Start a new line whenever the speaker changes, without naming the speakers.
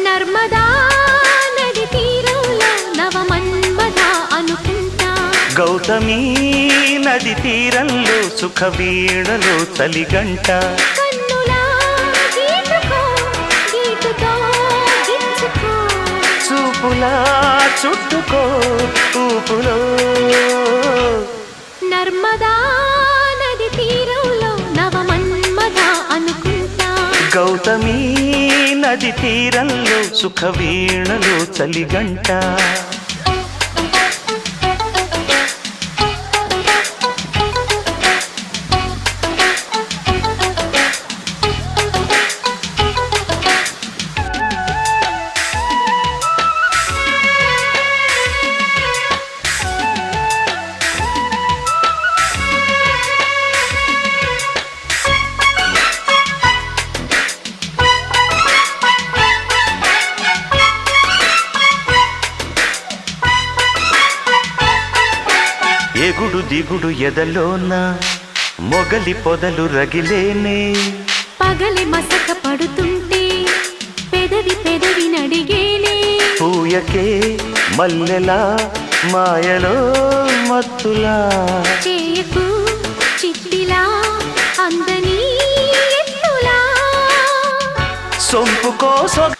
నర్మదా నది తీరంలో నవమన్మథ అనుకుంటా.
గౌతమి నది తీరంలో సుఖ వీణలో చలిగంట.
కన్నులా గీటుకో గీటుతో గిచ్చుకో.
చూపులా చుట్టుకో ఊపులో.
నర్మదా నది తీరంలో నవమన్మథ అనుకుంటా.
గౌతమి నది తీరంలో సుఖ వీణలో చలిగంట. ఎగుడు దిగుడు ఎదలోన మొగలి పొదలు రగిలేనే.
పగలి మసక పడుతుంటే పెదవి పెదవి నడిగేనే.
పూయకే మల్లెలా మాయలో మత్తులా.
చేయకు చిట్టిలా అందని ఎత్తులా.
సొంపుకో సొగ